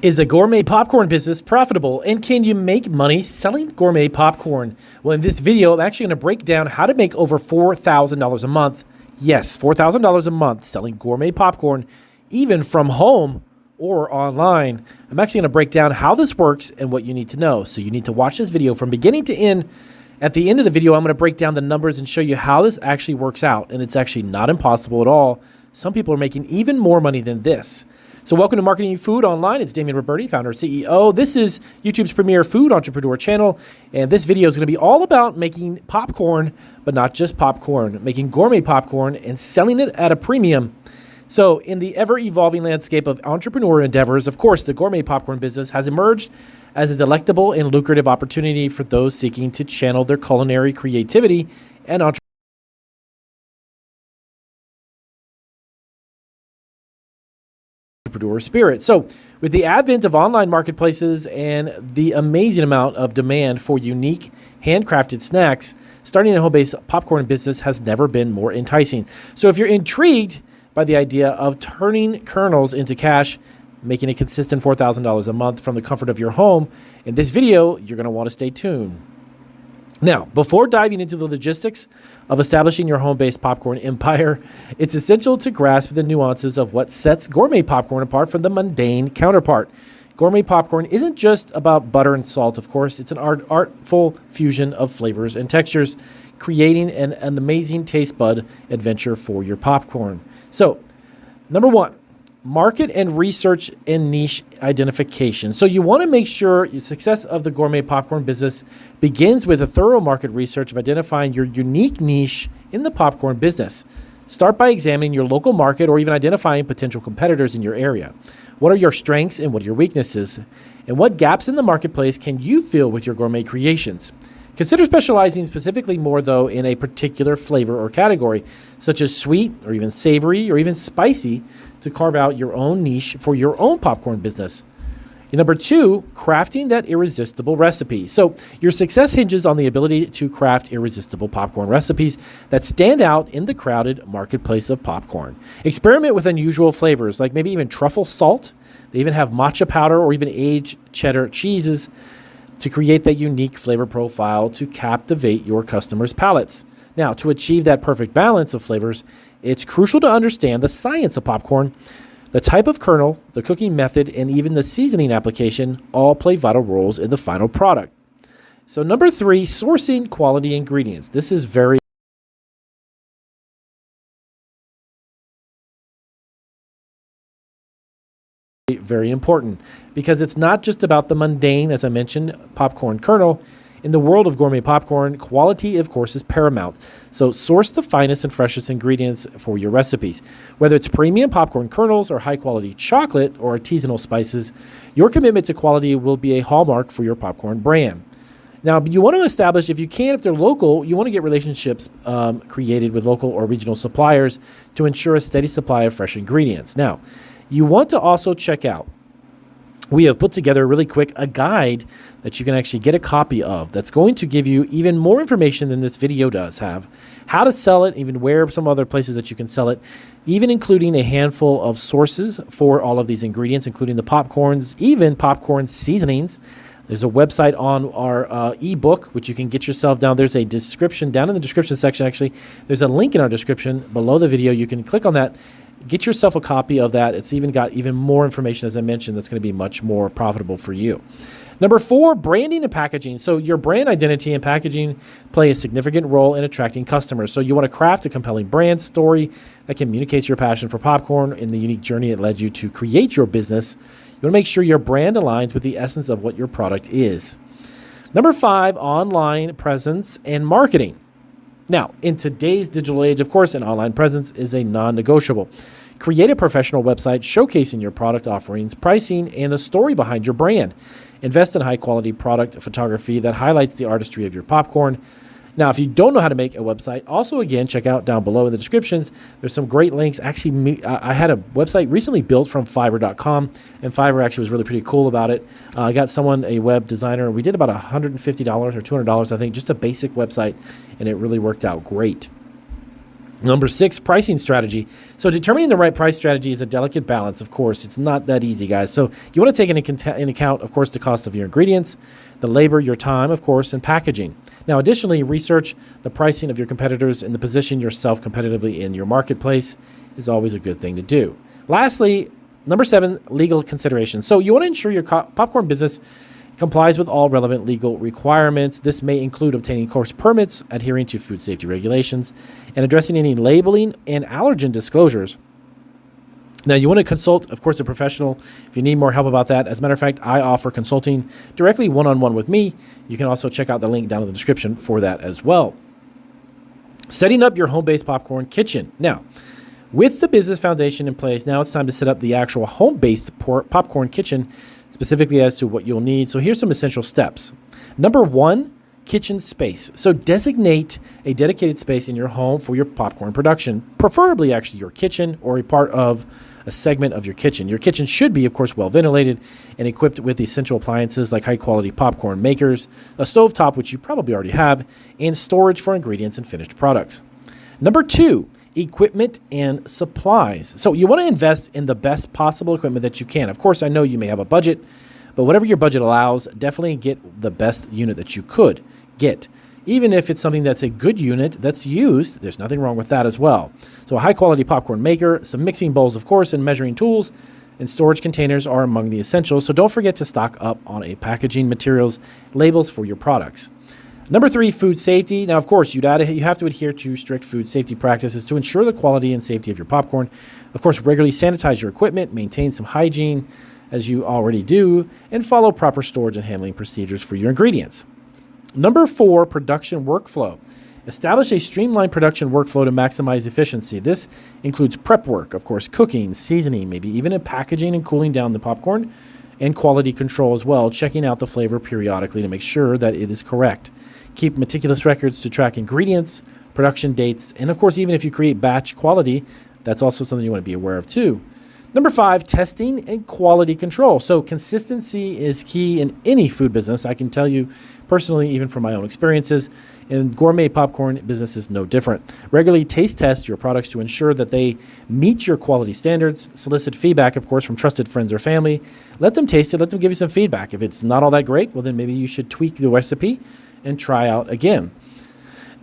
Is a gourmet popcorn business profitable, and can you make money selling gourmet popcorn? Well, in this video, I'm actually going to break down how to make over $4,000 a month. Yes, $4,000 a month selling gourmet popcorn, even from home or online. I'm actually going to break down how this works and what you need to know. So you need to watch this video from beginning to end. At the end of the video, I'm going to break down the numbers and show you how this actually works out. And it's actually not impossible at all. Some people are making even more money than this. So welcome to Marketing Food Online. It's Damian Roberti, founder and CEO. This is YouTube's premier food entrepreneur channel. And this video is going to be all about making popcorn, but not just popcorn, making gourmet popcorn and selling it at a premium. So in the ever-evolving landscape of entrepreneur endeavors, of course, the gourmet popcorn business has emerged as a delectable and lucrative opportunity for those seeking to channel their culinary creativity and entrepreneur spirit. So with the advent of online marketplaces and the amazing amount of demand for unique handcrafted snacks, starting a home-based popcorn business has never been more enticing. So if you're intrigued by the idea of turning kernels into cash, making a consistent $4,000 a month from the comfort of your home, in this video, you're going to want to stay tuned. Now, before diving into the logistics of establishing your home-based popcorn empire, it's essential to grasp the nuances of what sets gourmet popcorn apart from the mundane counterpart. Gourmet popcorn isn't just about butter and salt, of course. It's an artful fusion of flavors and textures, creating an amazing taste bud adventure for your popcorn. So, number one, market and research and niche identification. So you want to make sure your success of the gourmet popcorn business begins with a thorough market research of identifying your unique niche in the popcorn business. Start by examining your local market or even identifying potential competitors in your area. What are your strengths and what are your weaknesses? And what gaps in the marketplace can you fill with your gourmet creations? Consider specializing specifically more, though, in a particular flavor or category, such as sweet or even savory or even spicy, to carve out your own niche for your own popcorn business. And number two, crafting that irresistible recipe. So your success hinges on the ability to craft irresistible popcorn recipes that stand out in the crowded marketplace of popcorn. Experiment with unusual flavors, like maybe even truffle salt. They even have matcha powder or even aged cheddar cheeses, to create that unique flavor profile to captivate your customers' palates. Now, to achieve that perfect balance of flavors, it's crucial to understand the science of popcorn. The type of kernel, the cooking method, and even the seasoning application all play vital roles in the final product. So number three, sourcing quality ingredients. This is very important because it's not just about the mundane, as I mentioned, popcorn kernel. In the world of gourmet popcorn, quality, of course, is paramount. So source the finest and freshest ingredients for your recipes. Whether it's premium popcorn kernels or high-quality chocolate or artisanal spices, your commitment to quality will be a hallmark for your popcorn brand. Now, you want to establish, if you can, if they're local, you want to get relationships created with local or regional suppliers to ensure a steady supply of fresh ingredients. Now, you want to also check out, we have put together really quick a guide that you can actually get a copy of that's going to give you even more information than this video does have. How to sell it, even where some other places that you can sell it, even including a handful of sources for all of these ingredients, including the popcorns, even popcorn seasonings. There's a website on our ebook, which you can get yourself down. There's a description down in the description section, actually. There's a link in our description below the video. You can click on that. Get yourself a copy of that. It's even got even more information, as I mentioned, that's going to be much more profitable for you. Number four, branding and packaging. So your brand identity and packaging play a significant role in attracting customers. So you want to craft a compelling brand story that communicates your passion for popcorn and the unique journey it led you to create your business. You want to make sure your brand aligns with the essence of what your product is. Number five, online presence and marketing. Now, in today's digital age, of course, an online presence is a non-negotiable. Create a professional website showcasing your product offerings, pricing, and the story behind your brand. Invest in high-quality product photography that highlights the artistry of your popcorn. Now, if you don't know how to make a website, also, again, check out down below in the descriptions. There's some great links. Actually, I had a website recently built from Fiverr.com, and Fiverr actually was really pretty cool about it. I got someone, a web designer. We did about $150 or $200, I think, just a basic website, and it really worked out great. Number 6, pricing strategy. So determining the right price strategy is a delicate balance, of course. It's not that easy, guys. So you want to take into account, of course, the cost of your ingredients, the labor, your time, of course, and packaging. Now, additionally, research the pricing of your competitors and the position yourself competitively in your marketplace is always a good thing to do. Lastly, number 7, legal considerations. So you want to ensure your popcorn business complies with all relevant legal requirements. This may include obtaining course permits, adhering to food safety regulations, and addressing any labeling and allergen disclosures. Now, you want to consult, of course, a professional if you need more help about that. As a matter of fact, I offer consulting directly one-on-one with me. You can also check out the link down in the description for that as well. Setting up your home-based popcorn kitchen. Now, with the business foundation in place, now it's time to set up the actual home-based popcorn kitchen, specifically as to what you'll need. So here's some essential steps. Number 1, kitchen space. So designate a dedicated space in your home for your popcorn production, preferably actually your kitchen or a part of a segment of your kitchen. Your kitchen should be, of course, well ventilated and equipped with essential appliances like high-quality popcorn makers, a stovetop, which you probably already have, and storage for ingredients and finished products. Number 2, equipment and supplies. So you want to invest in the best possible equipment that you can. Of course, I know you may have a budget, but whatever your budget allows, definitely get the best unit that you could get. Even if it's something that's a good unit that's used, there's nothing wrong with that as well. So a high-quality popcorn maker, some mixing bowls, of course, and measuring tools, and storage containers are among the essentials. So don't forget to stock up on a packaging materials, labels for your products. Number 3, food safety. Now, of course, you have to adhere to strict food safety practices to ensure the quality and safety of your popcorn. Of course, regularly sanitize your equipment, maintain some hygiene, as you already do, and follow proper storage and handling procedures for your ingredients. Number 4, production workflow. Establish a streamlined production workflow to maximize efficiency. This includes prep work, of course, cooking, seasoning, maybe even packaging and cooling down the popcorn, and quality control as well, checking out the flavor periodically to make sure that it is correct. Keep meticulous records to track ingredients, production dates, and of course, even if you create batch quality, that's also something you want to be aware of too. Number 5, testing and quality control. So consistency is key in any food business. I can tell you personally, even from my own experiences, and gourmet popcorn business is no different. Regularly taste test your products to ensure that they meet your quality standards. Solicit feedback, of course, from trusted friends or family. Let them taste it. Let them give you some feedback. If it's not all that great, well, then maybe you should tweak the recipe and try out again.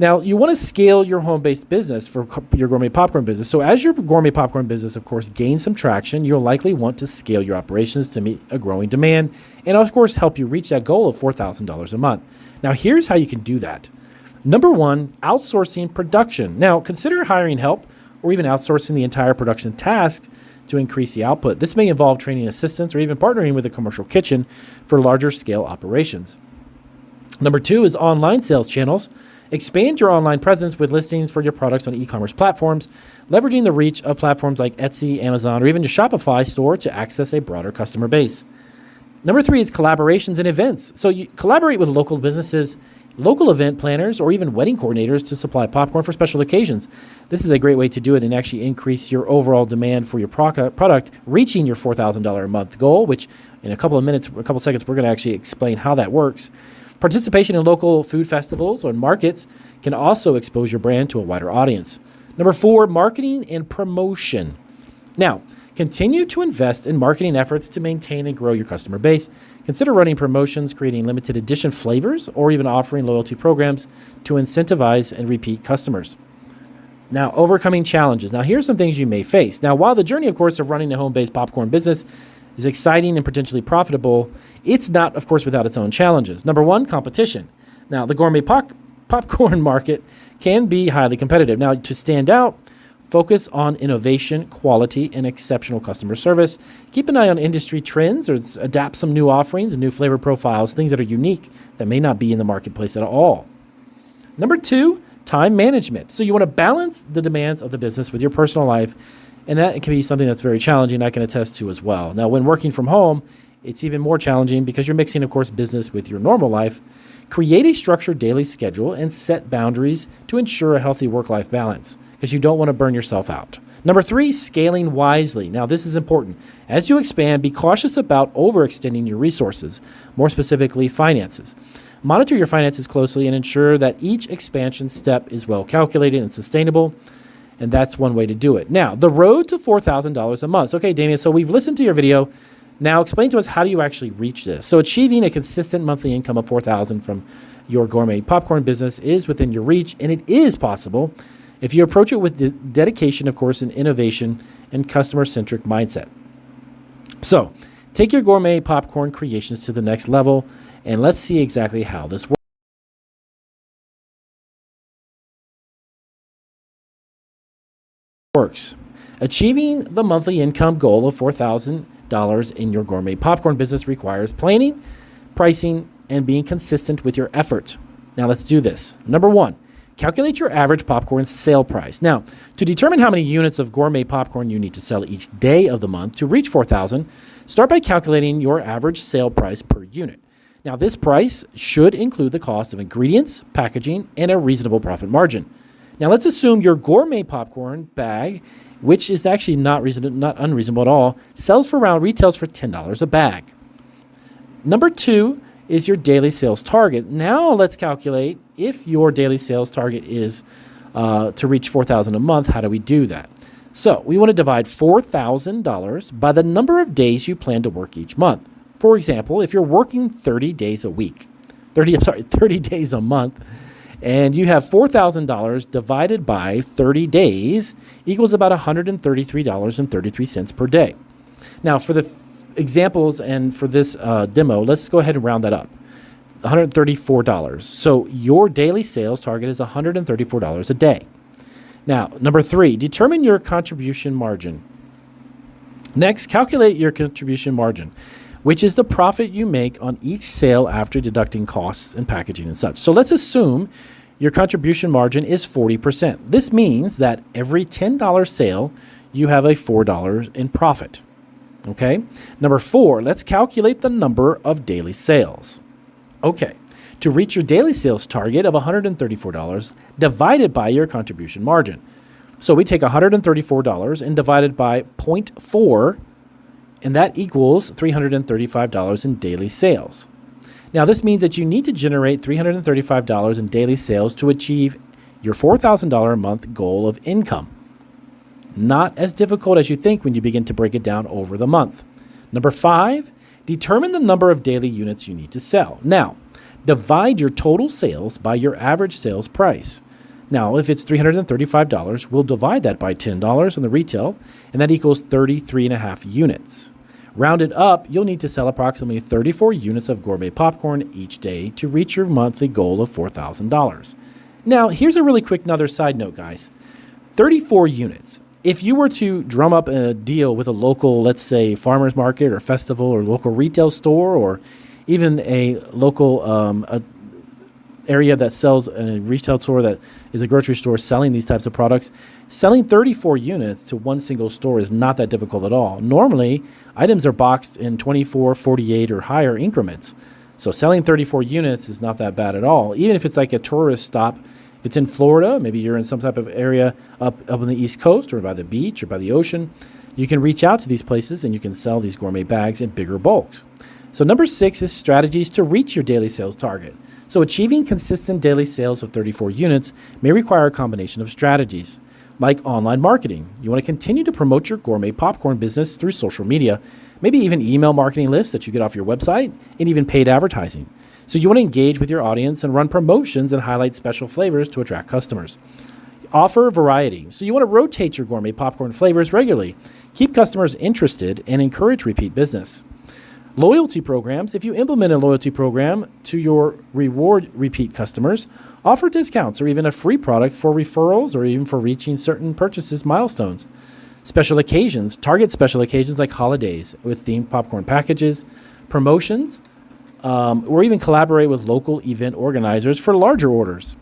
Now, you want to scale your home-based business for your gourmet popcorn business. So as your gourmet popcorn business, of course, gains some traction, you'll likely want to scale your operations to meet a growing demand and, of course, help you reach that goal of $4,000 a month. Now, here's how you can do that. Number 1, outsourcing production. Now, consider hiring help or even outsourcing the entire production task to increase the output. This may involve training assistants or even partnering with a commercial kitchen for larger scale operations. Number 2 is online sales channels. Expand your online presence with listings for your products on e-commerce platforms, leveraging the reach of platforms like Etsy, Amazon, or even your Shopify store to access a broader customer base. Number 3 is collaborations and events. So you collaborate with local businesses, local event planners, or even wedding coordinators to supply popcorn for special occasions. This is a great way to do it and actually increase your overall demand for your product, reaching your $4,000 a month goal, which in a couple of seconds, we're going to actually explain how that works. Participation in local food festivals or markets can also expose your brand to a wider audience. Number 4, marketing and promotion. Now, continue to invest in marketing efforts to maintain and grow your customer base. Consider running promotions, creating limited edition flavors, or even offering loyalty programs to incentivize and repeat customers. Now, overcoming challenges. Now, here are some things you may face. Now, while the journey, of course, of running a home-based popcorn business is exciting and potentially profitable, it's not, of course, without its own challenges. Number 1, competition. Now, the gourmet popcorn market can be highly competitive. Now, to stand out, focus on innovation, quality, and exceptional customer service. Keep an eye on industry trends or adapt some new offerings and new flavor profiles, things that are unique that may not be in the marketplace at all. Number 2, time management. So you want to balance the demands of the business with your personal life, and that can be something that's very challenging, I can attest to as well. Now, when working from home, it's even more challenging because you're mixing, of course, business with your normal life. Create a structured daily schedule and set boundaries to ensure a healthy work-life balance because you don't want to burn yourself out. Number 3, scaling wisely. Now, this is important. As you expand, be cautious about overextending your resources, more specifically, finances. Monitor your finances closely and ensure that each expansion step is well calculated and sustainable. And that's one way to do it. Now, the road to $4,000 a month. Okay, Damien, so we've listened to your video. Now explain to us, how do you actually reach this? So achieving a consistent monthly income of $4,000 from your gourmet popcorn business is within your reach, and it is possible if you approach it with dedication, of course, and innovation and customer-centric mindset. So take your gourmet popcorn creations to the next level, and let's see exactly how this works. Achieving the monthly income goal of $4,000 in your gourmet popcorn business requires planning, pricing, and being consistent with your effort. Now let's do this. Number one, calculate your average popcorn sale price. Now, to determine how many units of gourmet popcorn you need to sell each day of the month to reach $4,000, start by calculating your average sale price per unit. Now, this price should include the cost of ingredients, packaging, and a reasonable profit margin. Now, let's assume your gourmet popcorn bag, which is actually not unreasonable at all, retails for $10 a bag. Number two is your daily sales target. Now let's calculate if your daily sales target is to reach $4,000 a month. How do we do that? So we want to divide $4,000 by the number of days you plan to work each month. For example, if you're working 30 days a month, and you have $4,000 divided by 30 days equals about $133.33 per day. Now, for the examples and for this demo, let's go ahead and round that up. $134. So your daily sales target is $134 a day. Now, number three, determine your contribution margin. Next, calculate your contribution margin, which is the profit you make on each sale after deducting costs and packaging and such. So let's assume your contribution margin is 40%. This means that every $10 sale, you have a $4 in profit. Okay. Number four, let's calculate the number of daily sales. Okay. To reach your daily sales target of $134 divided by your contribution margin. So we take $134 and divide it by 0.4, and that equals $335 in daily sales. Now, this means that you need to generate $335 in daily sales to achieve your $4,000 a month goal of income. Not as difficult as you think when you begin to break it down over the month. Number five, determine the number of daily units you need to sell. Now, divide your total sales by your average sales price. Now, if it's $335, we'll divide that by $10 on the retail, and that equals 33.5 units. Rounded up, you'll need to sell approximately 34 units of gourmet popcorn each day to reach your monthly goal of $4,000. Now, here's a really quick another side note, guys. 34 units. If you were to drum up a deal with a local, let's say, farmer's market or festival or local retail store, or even a local area that sells a retail store that is a grocery store selling these types of products, selling 34 units to one single store is not that difficult at all. Normally, items are boxed in 24, 48, or higher increments. So selling 34 units is not that bad at all. Even if it's like a tourist stop, if it's in Florida, maybe you're in some type of area up on the East Coast or by the beach or by the ocean, you can reach out to these places and you can sell these gourmet bags in bigger bulks. So number six is strategies to reach your daily sales target. So achieving consistent daily sales of 34 units may require a combination of strategies, like online marketing. You want to continue to promote your gourmet popcorn business through social media, maybe even email marketing lists that you get off your website, and even paid advertising. So you want to engage with your audience and run promotions and highlight special flavors to attract customers. Offer variety. So you want to rotate your gourmet popcorn flavors regularly, keep customers interested, and encourage repeat business. Loyalty programs. If you implement a loyalty program to your reward repeat customers, offer discounts or even a free product for referrals or even for reaching certain purchases milestones. Special occasions. Target special occasions like holidays with themed popcorn packages, promotions, or even collaborate with local event organizers for larger orders.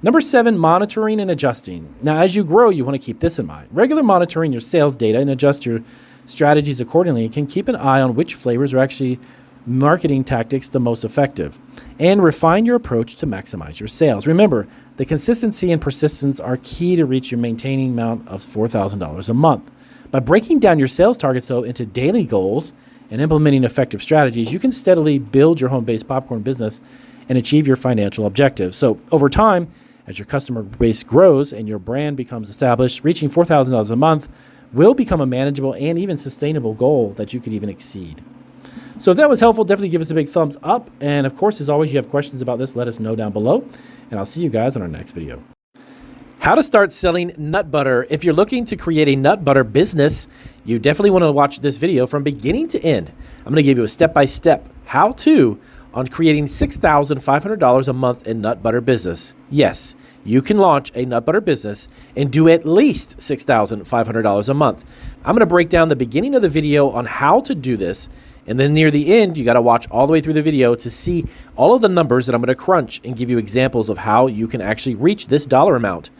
Number seven, monitoring and adjusting. Now, as you grow, you want to keep this in mind. Regular monitoring your sales data and adjust your strategies accordingly can keep an eye on which flavors are actually marketing tactics the most effective, and refine your approach to maximize your sales. Remember, the consistency and persistence are key to reach your maintaining amount of $4,000 a month. By breaking down your sales targets into daily goals and implementing effective strategies, you can steadily build your home-based popcorn business and achieve your financial objectives. So over time, As your customer base grows and your brand becomes established, reaching $4,000 a month will become a manageable and even sustainable goal that you could even exceed. So if that was helpful, definitely give us a big thumbs up. And of course, as always, you have questions about this, let us know down below. And I'll see you guys on our next video. How to start selling nut butter. If you're looking to create a nut butter business, you definitely want to watch this video from beginning to end. I'm going to give you a step-by-step how-to on creating $6,500 a month in nut butter business. Yes, you can launch a nut butter business and do at least $6,500 a month. I'm going to break down the beginning of the video on how to do this, and then near the end, you got to watch all the way through the video to see all of the numbers that I'm going to crunch and give you examples of how you can actually reach this dollar amount.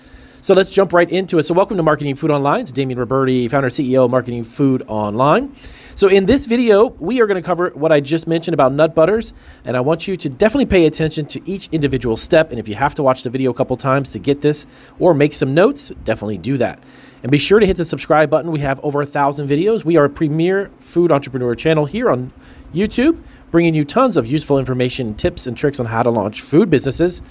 So let's jump right into it. So welcome to Marketing Food Online. It's Damian Roberti, founder and CEO of Marketing Food Online. So in this video, we are going to cover what I just mentioned about nut butters, and I want you to definitely pay attention to each individual step. And if you have to watch the video a couple times to get this or make some notes, definitely do that. And be sure to hit the subscribe button. We have over 1,000 videos. We are a premier food entrepreneur channel here on YouTube, bringing you tons of useful information, tips, and tricks on how to launch food businesses.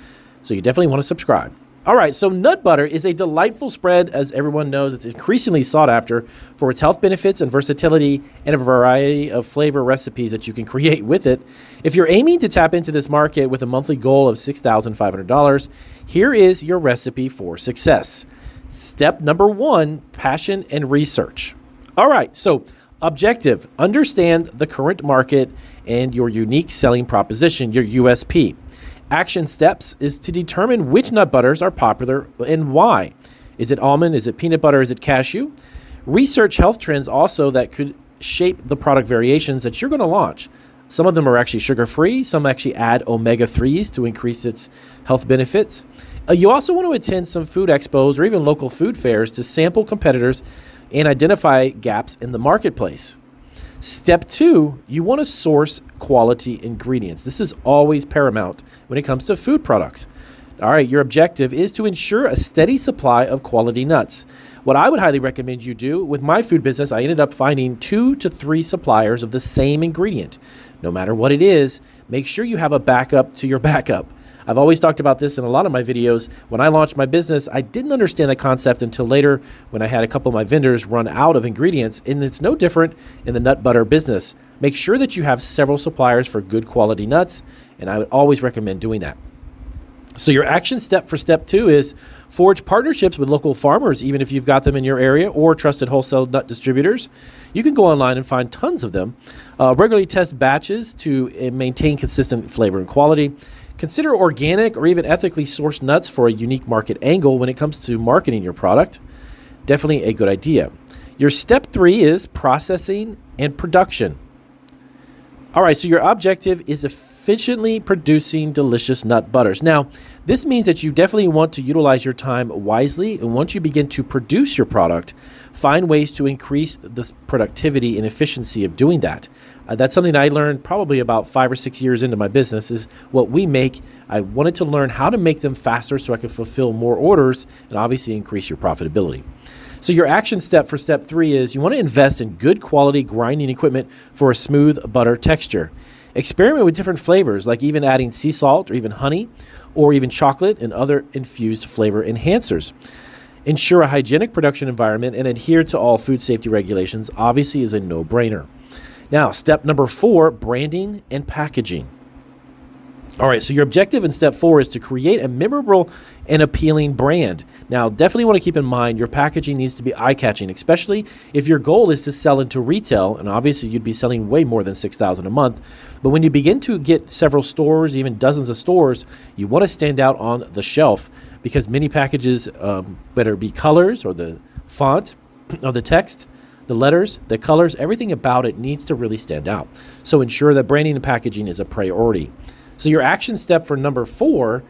So you definitely want to subscribe. All right, so nut butter is a delightful spread. As everyone knows, it's increasingly sought after for its health benefits and versatility and a variety of flavor recipes that you can create with it. If you're aiming to tap into this market with a monthly goal of $6,500, here is your recipe for success. Step number 1, passion and research. All right, so objective, understand the current market and your unique selling proposition, your USP. Action steps is to determine which nut butters are popular and why. Is it almond? Is it peanut butter? Is it cashew? Research health trends also that could shape the product variations that you're going to launch. Some of them are actually sugar-free. Some actually add omega-3s to increase its health benefits. You also want to attend some food expos or even local food fairs to sample competitors and identify gaps in the marketplace. Step 2, you want to source quality ingredients. This is always paramount when it comes to food products. All right, your objective is to ensure a steady supply of quality nuts. What I would highly recommend you do with my food business, I ended up finding 2 to 3 suppliers of the same ingredient. No matter what it is, make sure you have a backup to your backup. I've always talked about this in a lot of my videos. When I launched my business, I didn't understand the concept until later when I had a couple of my vendors run out of ingredients, and it's no different in the nut butter business. Make sure that you have several suppliers for good quality nuts, and I would always recommend doing that. So your action step for step 2 is forge partnerships with local farmers, even if you've got them in your area, or trusted wholesale nut distributors. You can go online and find tons of them. Regularly test batches to maintain consistent flavor and quality. Consider organic or even ethically sourced nuts for a unique market angle when it comes to marketing your product. Definitely a good idea. Your step 3 is processing and production. All right, so your objective is efficiently producing delicious nut butters. Now, this means that you definitely want to utilize your time wisely, and once you begin to produce your product, find ways to increase the productivity and efficiency of doing that. That's something I learned probably about 5 or 6 years into my business is what we make. I wanted to learn how to make them faster so I could fulfill more orders and obviously increase your profitability. So your action step for step 3 is you want to invest in good quality grinding equipment for a smooth butter texture. Experiment with different flavors, like even adding sea salt or even honey or even chocolate and other infused flavor enhancers. Ensure a hygienic production environment and adhere to all food safety regulations obviously is a no-brainer. Now, step number 4, branding and packaging. All right, so your objective in step 4 is to create a memorable and appealing brand. Now, definitely want to keep in mind your packaging needs to be eye-catching, especially if your goal is to sell into retail, and obviously you'd be selling way more than $6,000 a month. But when you begin to get several stores, even dozens of stores, you want to stand out on the shelf because many packages, whether it be colors or the font of the text, the letters, the colors, everything about it needs to really stand out. So ensure that branding and packaging is a priority. So your action step for number 4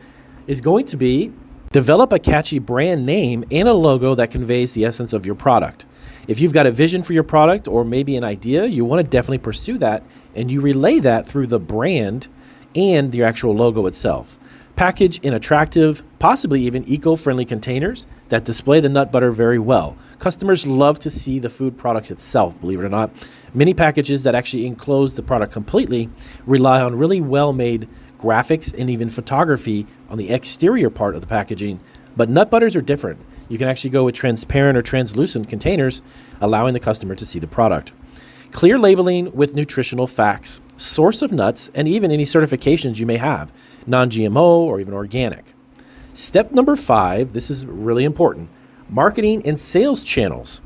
is going to be develop a catchy brand name and a logo that conveys the essence of your product. If you've got a vision for your product or maybe an idea, you want to definitely pursue that, and you relay that through the brand and the actual logo itself. Package in attractive, possibly even eco-friendly containers that display the nut butter very well. Customers love to see the food products itself, believe it or not. Many packages that actually enclose the product completely rely on really well-made graphics and even photography on the exterior part of the packaging, but nut butters are different. You can actually go with transparent or translucent containers, allowing the customer to see the product. Clear labeling with nutritional facts, source of nuts, and even any certifications you may have, non-GMO or even organic. Step number 5, this is really important, marketing and sales channels.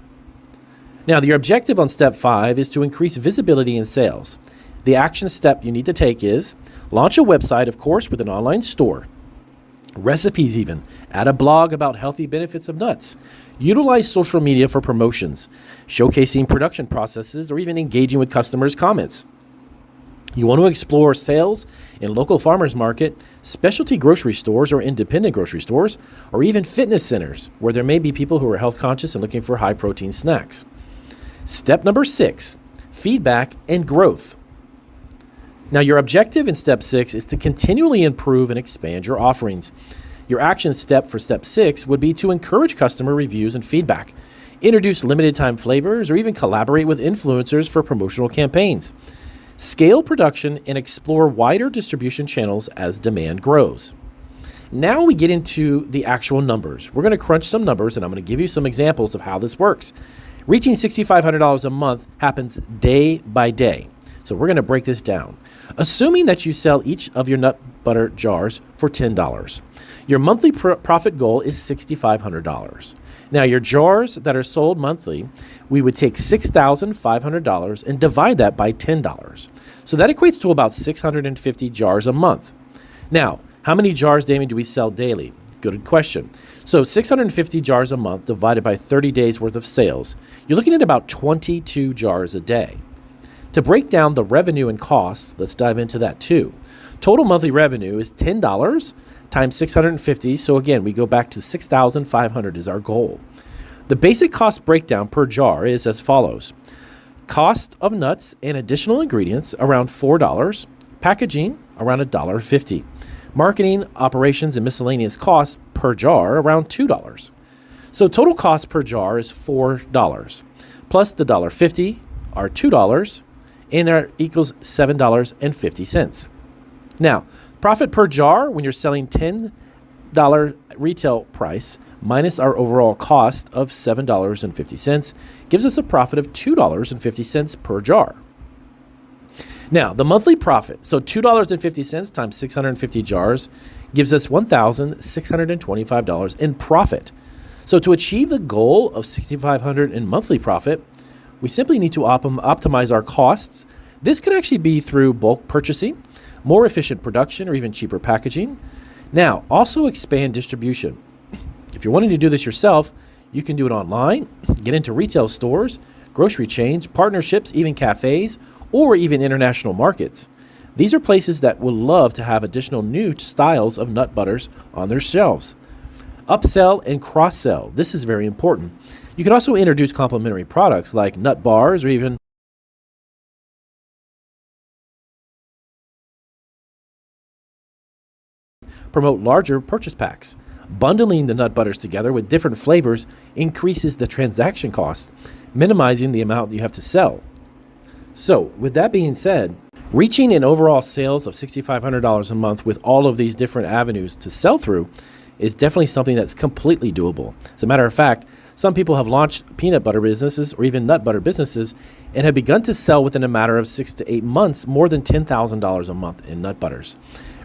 Now, your objective on step 5 is to increase visibility in sales. The action step you need to take is launch a website, of course, with an online store. Recipes even. Add a blog about healthy benefits of nuts. Utilize social media for promotions, showcasing production processes, or even engaging with customers' comments. You want to explore sales in local farmers market, specialty grocery stores or independent grocery stores, or even fitness centers where there may be people who are health conscious and looking for high protein snacks. Step number 6, feedback and growth. Now, your objective in step 6 is to continually improve and expand your offerings. Your action step for step 6 would be to encourage customer reviews and feedback, introduce limited time flavors, or even collaborate with influencers for promotional campaigns. Scale production and explore wider distribution channels as demand grows. Now we get into the actual numbers. We're going to crunch some numbers, and I'm going to give you some examples of how this works. Reaching $6,500 a month happens day by day. So we're going to break this down. Assuming that you sell each of your nut butter jars for $10, your monthly profit goal is $6,500. Now, your jars that are sold monthly, we would take $6,500 and divide that by $10. So that equates to about 650 jars a month. Now, how many jars, Damien, do we sell daily? Good question. So 650 jars a month divided by 30 days worth of sales, you're looking at about 22 jars a day. To break down the revenue and costs, let's dive into that too. Total monthly revenue is $10 times 650. So again, we go back to 6,500 is our goal. The basic cost breakdown per jar is as follows. Cost of nuts and additional ingredients around $4, packaging around $1.50. Marketing, operations, and miscellaneous costs per jar around $2. So total cost per jar is $4 plus the $1.50 are $2. And that equals $7.50. Now, profit per jar when you're selling $10 retail price minus our overall cost of $7.50 gives us a profit of $2.50 per jar. Now, the monthly profit, so $2.50 times 650 jars gives us $1,625 in profit. So to achieve the goal of $6,500 in monthly profit, we simply need to optimize our costs. This could actually be through bulk purchasing, more efficient production, or even cheaper packaging. Now, also expand distribution. If you're wanting to do this yourself, you can do it online, get into retail stores, grocery chains, partnerships, even cafes, or even international markets. These are places that would love to have additional new styles of nut butters on their shelves. Upsell and cross-sell. This is very important. You can also introduce complementary products like nut bars or even promote larger purchase packs. Bundling the nut butters together with different flavors increases the transaction cost, minimizing the amount you have to sell. So, with that being said, reaching an overall sales of $6,500 a month with all of these different avenues to sell through is definitely something that's completely doable. As a matter of fact, some people have launched peanut butter businesses or even nut butter businesses and have begun to sell within a matter of 6 to 8 months more than $10,000 a month in nut butters.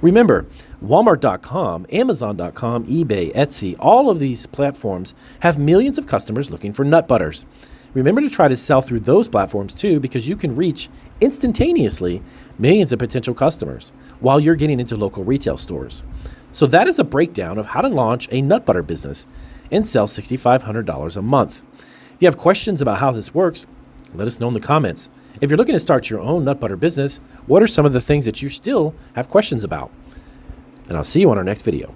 Remember, Walmart.com, Amazon.com, eBay, Etsy, all of these platforms have millions of customers looking for nut butters. Remember to try to sell through those platforms too, because you can reach instantaneously millions of potential customers while you're getting into local retail stores. So that is a breakdown of how to launch a nut butter business and sell $6,500 a month. If you have questions about how this works, let us know in the comments. If you're looking to start your own nut butter business, what are some of the things that you still have questions about? And I'll see you on our next video.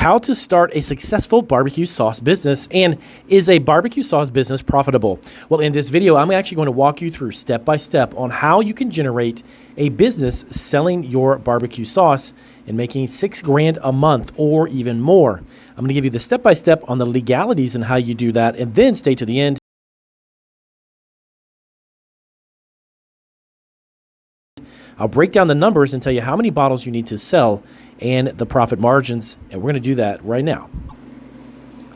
how to start a successful barbecue sauce business, and is a barbecue sauce business profitable? Well, in this video, I'm actually going to walk you through step by step on how you can generate a business selling your barbecue sauce and making $6,000 a month or even more. I'm going to give you the step by step on the legalities and how you do that, and then stay to the end. I'll break down the numbers and tell you how many bottles you need to sell and the profit margins, and we're going to do that right now.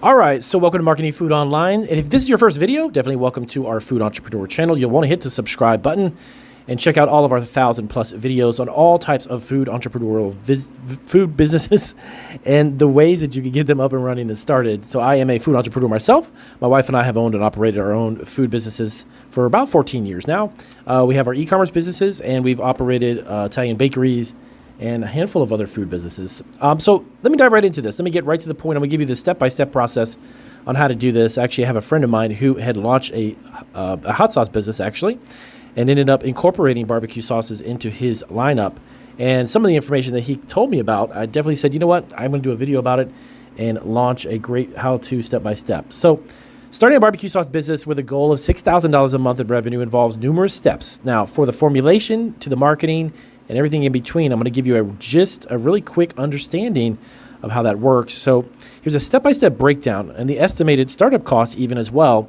All right, so welcome to Marketing Food Online, and if this is your first video, definitely welcome to our Food Entrepreneur channel. You'll want to hit the subscribe button and check out all of our 1,000+ videos on all types of food entrepreneurial food businesses and the ways that you can get them up and running and started. So I am a food entrepreneur myself. My wife and I have owned and operated our own food businesses for about 14 years now. We have our e-commerce businesses, and we've operated Italian bakeries and a handful of other food businesses. So let me dive right into this. Let me get right to the point. I'm going to give you the step-by-step process on how to do this. Actually, I have a friend of mine who had launched a hot sauce business, actually, and ended up incorporating barbecue sauces into his lineup. And some of the information that he told me about, I definitely said, you know what, I'm going to do a video about it and launch a great how-to step-by-step. So starting a barbecue sauce business with a goal of $6,000 a month in revenue involves numerous steps. Now, for the formulation to the marketing and everything in between, I'm going to give you a really quick understanding of how that works. So here's a step-by-step breakdown and the estimated startup costs even as well.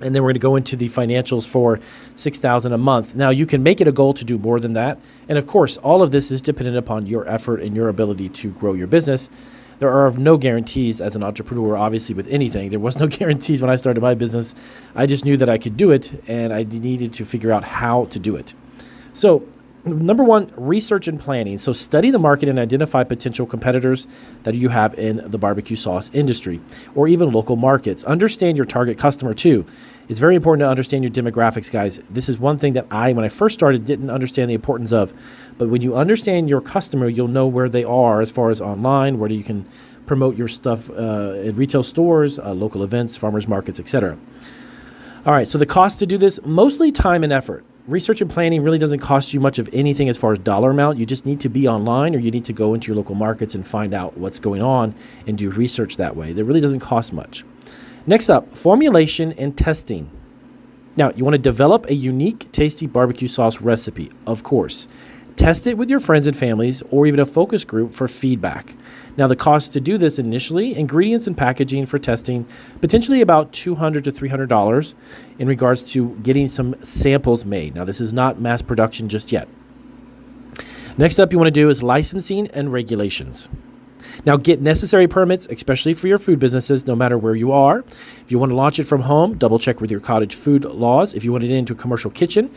And then we're going to go into the financials for $6,000 a month. Now, you can make it a goal to do more than that. And of course, all of this is dependent upon your effort and your ability to grow your business. There are no guarantees as an entrepreneur, obviously, with anything. There was no guarantees when I started my business. I just knew that I could do it, and I needed to figure out how to do it. So number one, research and planning. So study the market and identify potential competitors that you have in the barbecue sauce industry or even local markets. Understand your target customer too. It's very important to understand your demographics, guys. This is one thing that when I first started, didn't understand the importance of. But when you understand your customer, you'll know where they are as far as online, where you can promote your stuff in retail stores, local events, farmers markets, etc. All right, so the cost to do this, mostly time and effort. Research and planning really doesn't cost you much of anything as far as dollar amount. You just need to be online, or you need to go into your local markets and find out what's going on and do research that way. That really doesn't cost much. Next up, formulation and testing. Now, you want to develop a unique, tasty barbecue sauce recipe, of course. Test it with your friends and families or even a focus group for feedback. Now, the cost to do this initially, ingredients and packaging for testing, potentially about $200 to $300 in regards to getting some samples made. Now, this is not mass production just yet. Next up, you want to do is licensing and regulations. Now, get necessary permits, especially for your food businesses, no matter where you are. If you want to launch it from home, double check with your cottage food laws. If you want it into a commercial kitchen,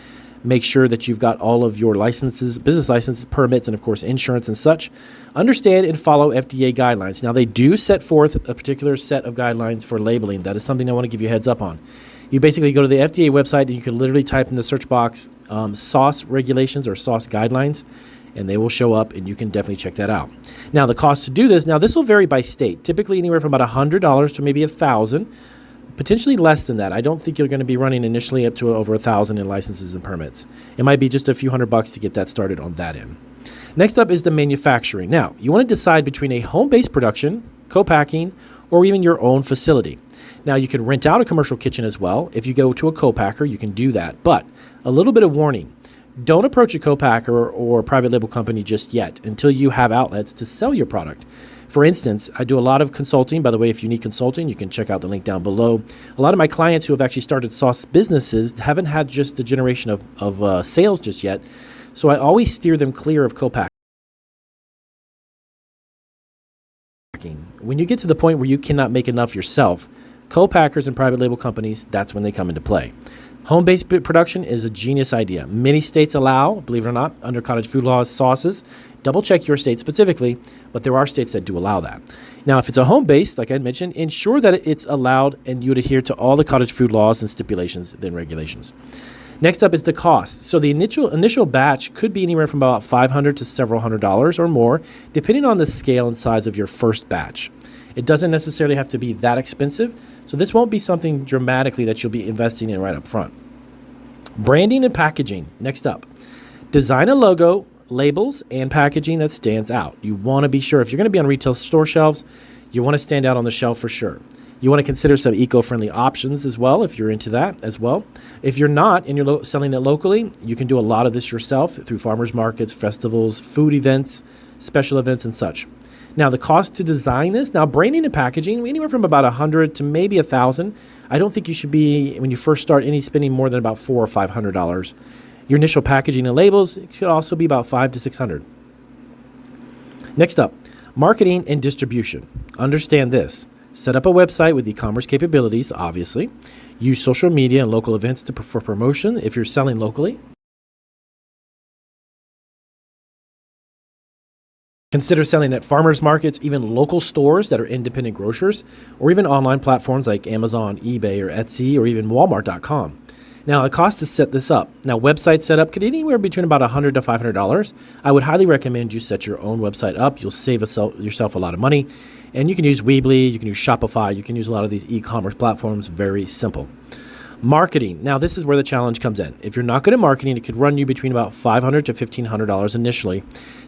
make sure that you've got all of your licenses, business licenses, permits, and of course, insurance and such. Understand and follow FDA guidelines. Now, they do set forth a particular set of guidelines for labeling. That is something I want to give you a heads up on. You basically go to the FDA website and you can literally type in the search box sauce regulations or sauce guidelines, and they will show up, and you can definitely check that out. Now, the cost to do this, now this will vary by state, typically anywhere from about $100 to maybe $1,000. Potentially less than that. I don't think you're going to be running initially up to over $1,000 in licenses and permits. It might be just a few $100 to get that started on that end. Next up is the manufacturing. Now, you want to decide between a home-based production, co-packing, or even your own facility. Now, you can rent out a commercial kitchen as well. If you go to a co-packer, you can do that. But a little bit of warning. Don't approach a co-packer or a private label company just yet until you have outlets to sell your product. For instance, I do a lot of consulting. By the way, if you need consulting, you can check out the link down below. A lot of my clients who have actually started sauce businesses haven't had just the generation of sales just yet. So I always steer them clear of co-packing. When you get to the point where you cannot make enough yourself, co-packers and private label companies, that's when they come into play. Home-based production is a genius idea. Many states allow, believe it or not, under cottage food laws, sauces. Double check your state specifically, but there are states that do allow that. Now, if it's a home-based, like I mentioned, ensure that it's allowed and you adhere to all the cottage food laws and stipulations and regulations. Next up is the cost. So the initial batch could be anywhere from about $500 to several $100s or more, depending on the scale and size of your first batch. It doesn't necessarily have to be that expensive, so this won't be something dramatically that you'll be investing in right up front. Branding and packaging, next up. Design a logo, labels and packaging that stands out. You want to be sure if you're going to be on retail store shelves, you want to stand out on the shelf for sure. You want to consider some eco-friendly options as well if you're into that as well. If you're not and you're selling it locally, you can do a lot of this yourself through farmers markets, festivals, food events, special events, and such. Now, the cost to design this, now branding and packaging, anywhere from about $100 to maybe $1,000. I don't think you should be, when you first start, spending more than about $400 or $500. Your initial packaging and labels could also be about $500 to $600. Next up, marketing and distribution. Understand this. Set up a website with e-commerce capabilities, obviously. Use social media and local events for promotion if you're selling locally. Consider selling at farmers markets, even local stores that are independent grocers, or even online platforms like Amazon, eBay, or Etsy, or even Walmart.com. Now, the cost to set this up. Now, website setup could anywhere between about $100 to $500. I would highly recommend you set your own website up. You'll save yourself a lot of money. And you can use Weebly, you can use Shopify, you can use a lot of these e-commerce platforms. Very simple. Marketing. Now, this is where the challenge comes in. If you're not good at marketing, it could run you between about $500 to $1,500 initially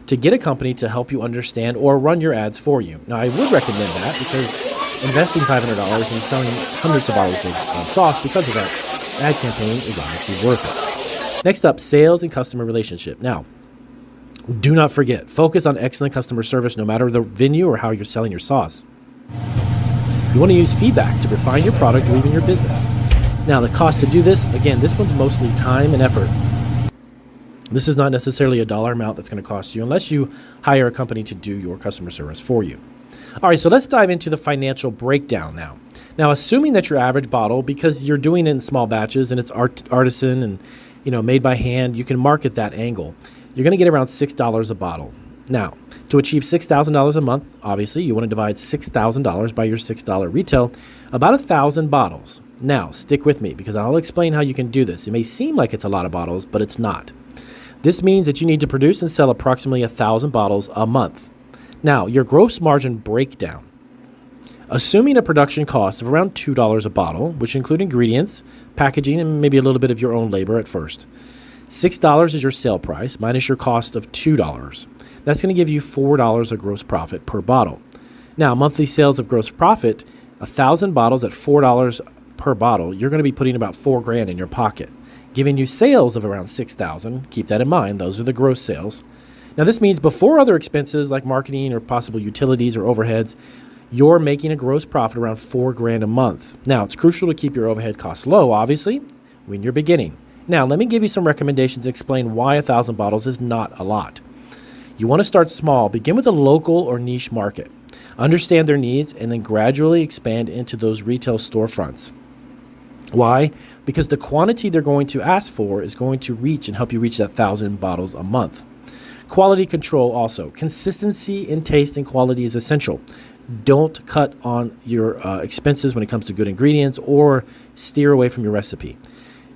to get a company to help you understand or run your ads for you. Now, I would recommend that because investing $500 and selling hundreds of bottles of sauce because of that ad campaign is honestly worth it. Next up, sales and customer relationship. Now, do not forget, focus on excellent customer service no matter the venue or how you're selling your sauce. You want to use feedback to refine your product or even your business. Now, the cost to do this, again, this one's mostly time and effort. This is not necessarily a dollar amount that's going to cost you unless you hire a company to do your customer service for you. All right, so let's dive into the financial breakdown now. Now, assuming that your average bottle, because you're doing it in small batches and it's artisan and made by hand, you can market that angle. You're going to get around $6 a bottle. Now, to achieve $6,000 a month, obviously, you want to divide $6,000 by your $6 retail, about 1,000 bottles. Now, stick with me because I'll explain how you can do this. It may seem like it's a lot of bottles, but it's not. This means that you need to produce and sell approximately 1,000 bottles a month. Now, your gross margin breakdown. Assuming a production cost of around $2 a bottle, which include ingredients, packaging, and maybe a little bit of your own labor at first. $6 is your sale price minus your cost of $2. That's going to give you $4 of gross profit per bottle. Now, monthly sales of gross profit, 1,000 bottles at $4 per bottle, you're going to be putting about $4,000 in your pocket, giving you sales of around $6,000. Keep that in mind. Those are the gross sales. Now, this means before other expenses like marketing or possible utilities or overheads, you're making a gross profit around $4,000 a month. Now, it's crucial to keep your overhead costs low, obviously, when you're beginning. Now, let me give you some recommendations to explain why 1,000 bottles is not a lot. You want to start small. Begin with a local or niche market. Understand their needs and then gradually expand into those retail storefronts. Why? Because the quantity they're going to ask for is going to reach and help you reach that 1,000 bottles a month. Quality control also. Consistency in taste and quality is essential. Don't cut on your expenses when it comes to good ingredients or steer away from your recipe.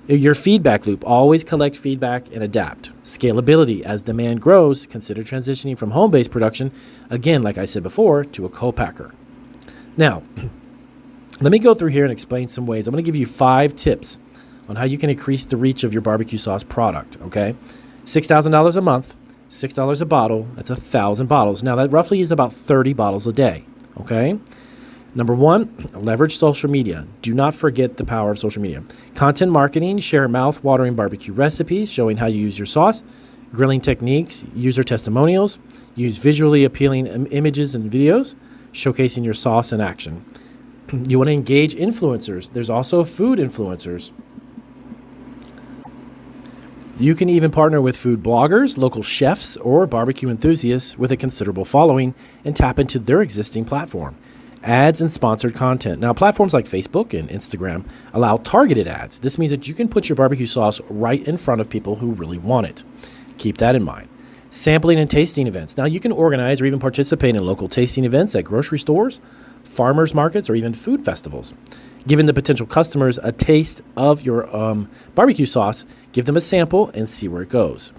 Your feedback loop. Always collect feedback and adapt. Scalability. As demand grows, consider transitioning from home-based production, again, like I said before, to a co-packer. Now, let me go through here and explain some ways. I'm going to give you 5 tips on how you can increase the reach of your barbecue sauce product, okay? $6,000 a month, $6 a bottle, that's 1,000 bottles. Now, that roughly is about 30 bottles a day, okay? Number 1, leverage social media. Do not forget the power of social media. Content marketing, share mouth-watering barbecue recipes showing how you use your sauce, grilling techniques, user testimonials, use visually appealing images and videos, showcasing your sauce in action. You want to engage influencers. There's also food influencers. You can even partner with food bloggers, local chefs, or barbecue enthusiasts with a considerable following and tap into their existing platform. Ads and sponsored content. Now, platforms like Facebook and Instagram allow targeted ads. This means that you can put your barbecue sauce right in front of people who really want it. Keep that in mind. Sampling and tasting events. Now, you can organize or even participate in local tasting events at grocery stores, farmers markets, or even food festivals. Giving the potential customers a taste of your barbecue sauce, give them a sample and see where it goes.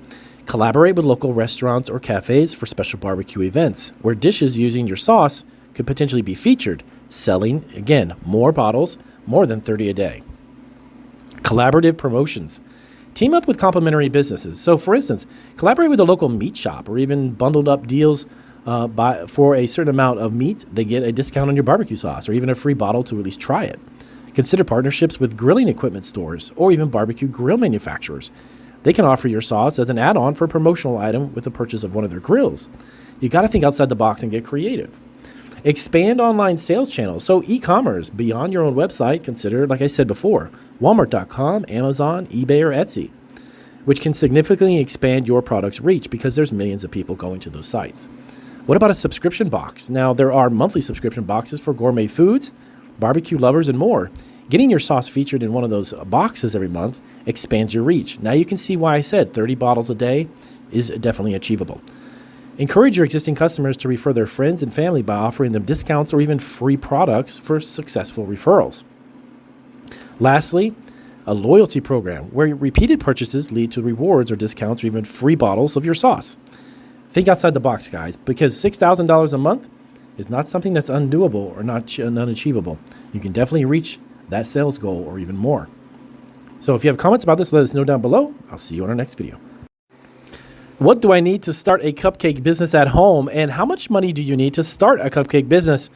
Collaborate with local restaurants or cafes for special barbecue events where dishes using your sauce could potentially be featured, selling, again, more bottles, more than 30 a day. Collaborative promotions. Team up with complementary businesses. So, for instance, collaborate with a local meat shop or even bundled up deals for a certain amount of meat. They get a discount on your barbecue sauce or even a free bottle to at least try it. Consider partnerships with grilling equipment stores or even barbecue grill manufacturers. They can offer your sauce as an add-on for a promotional item with the purchase of one of their grills. You got to think outside the box and get creative. Expand online sales channels. So e-commerce beyond your own website. Consider, like I said before, Walmart.com, Amazon, eBay, or Etsy, which can significantly expand your product's reach because there's millions of people going to those sites. What about a subscription box? Now, there are monthly subscription boxes for gourmet foods, barbecue lovers, and more. Getting your sauce featured in one of those boxes every month expands your reach. Now you can see why I said 30 bottles a day is definitely achievable. Encourage your existing customers to refer their friends and family by offering them discounts or even free products for successful referrals. Lastly, a loyalty program where repeated purchases lead to rewards or discounts or even free bottles of your sauce. Think outside the box, guys, because $6,000 a month is not something that's undoable or not unachievable. You can definitely reach that sales goal or even more. So if you have comments about this, let us know down below. I'll see you on our next video. What do I need to start a cupcake business at home? And how much money do you need to start a cupcake business?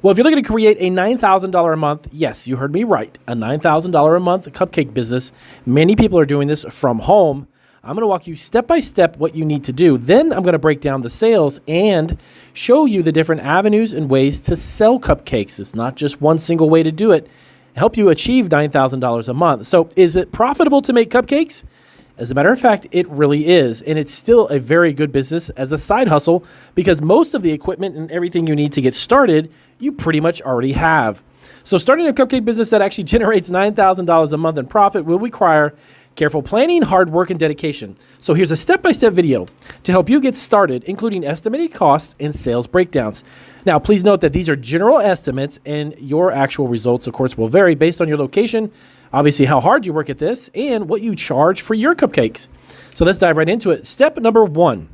Well, if you're looking to create a $9,000 a month, yes, you heard me right, a $9,000 a month cupcake business. Many people are doing this from home. I'm going to walk you step by step what you need to do. Then I'm going to break down the sales and show you the different avenues and ways to sell cupcakes. It's not just one single way to do it. Help you achieve $9,000 a month. So is it profitable to make cupcakes? As a matter of fact, it really is, and it's still a very good business as a side hustle because most of the equipment and everything you need to get started, you pretty much already have. So starting a cupcake business that actually generates $9,000 a month in profit will require careful planning, hard work, and dedication. So here's a step-by-step video to help you get started, including estimated costs and sales breakdowns. Now, please note that these are general estimates, and your actual results, of course, will vary based on your location, obviously how hard you work at this, and what you charge for your cupcakes. So let's dive right into it. Step number 1,